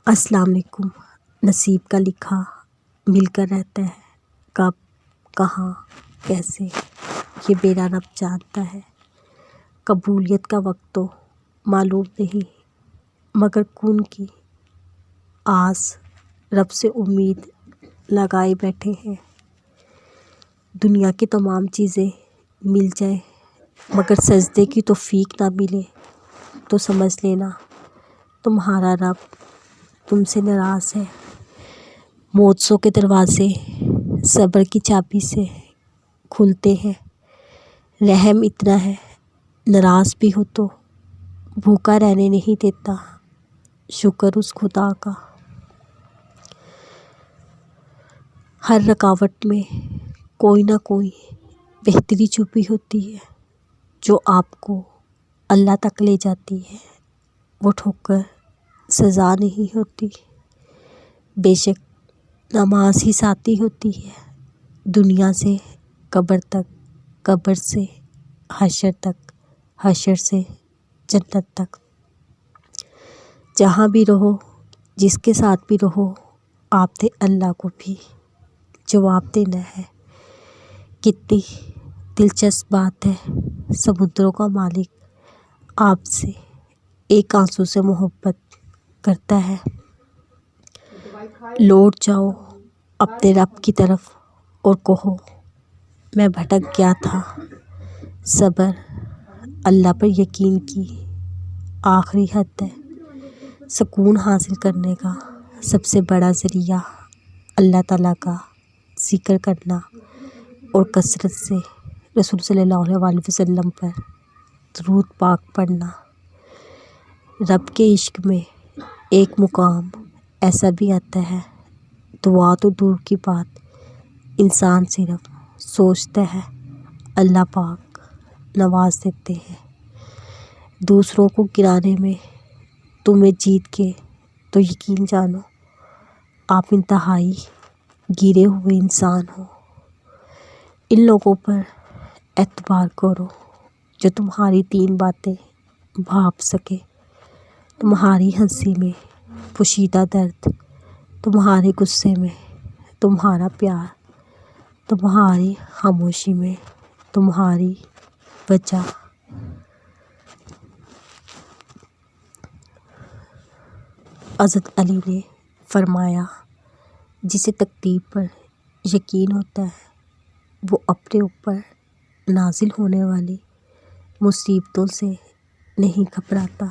السلام علیکم۔ نصیب کا لکھا مل کر رہتا ہے، کب کہاں کیسے یہ میرا رب جانتا ہے۔ قبولیت کا وقت تو معلوم نہیں، مگر کون کی آس رب سے امید لگائے بیٹھے ہیں۔ دنیا کی تمام چیزیں مل جائیں مگر سجدے کی توفیق نہ ملے تو سمجھ لینا تمہارا رب تم سے ناراض ہے۔ معجزوں کے دروازے صبر کی چابی سے کھلتے ہیں۔ رحم اتنا ہے، ناراض بھی ہو تو بھوکا رہنے نہیں دیتا، شکر اس خدا کا۔ ہر رکاوٹ میں کوئی نہ کوئی بہتری چھپی ہوتی ہے جو آپ کو اللہ تک لے جاتی ہے۔ وہ ٹھوکر سزا نہیں ہوتی، بے شک نماز ہی ساتھی ہوتی ہے۔ دنیا سے قبر تک، قبر سے حشر تک، حشر سے جنت تک۔ جہاں بھی رہو، جس کے ساتھ بھی رہو، آپ نے اللہ کو بھی جواب دینا ہے۔ کتنی دلچسپ بات ہے، سمندروں کا مالک آپ سے ایک آنسو سے محبت کرتا ہے۔ لوٹ جاؤ اپنے رب کی طرف اور کہو میں بھٹک گیا تھا۔ صبر اللہ پر یقین کی آخری حد ہے۔ سکون حاصل کرنے کا سب سے بڑا ذریعہ اللہ تعالیٰ کا ذکر کرنا اور کثرت سے رسول صلی اللہ علیہ وسلم پر درود پاک پڑھنا۔ رب کے عشق میں ایک مقام ایسا بھی آتا ہے، دعا تو دور کی بات، انسان صرف سوچتا ہے اللہ پاک نواز دیتے ہیں۔ دوسروں کو گرانے میں تمہیں جیت کے تو یقین جانو آپ انتہائی گرے ہوئے انسان ہو۔ ان لوگوں پر اعتبار کرو جو تمہاری 3 باتیں بھاپ سکے، تمہاری ہنسی میں پوشیدہ درد، تمہارے غصے میں تمہارا پیار، تمہاری خاموشی میں تمہاری وجہ۔ حضرت علی نے فرمایا جسے تقدیر پر یقین ہوتا ہے وہ اپنے اوپر نازل ہونے والی مصیبتوں سے نہیں گھبراتا۔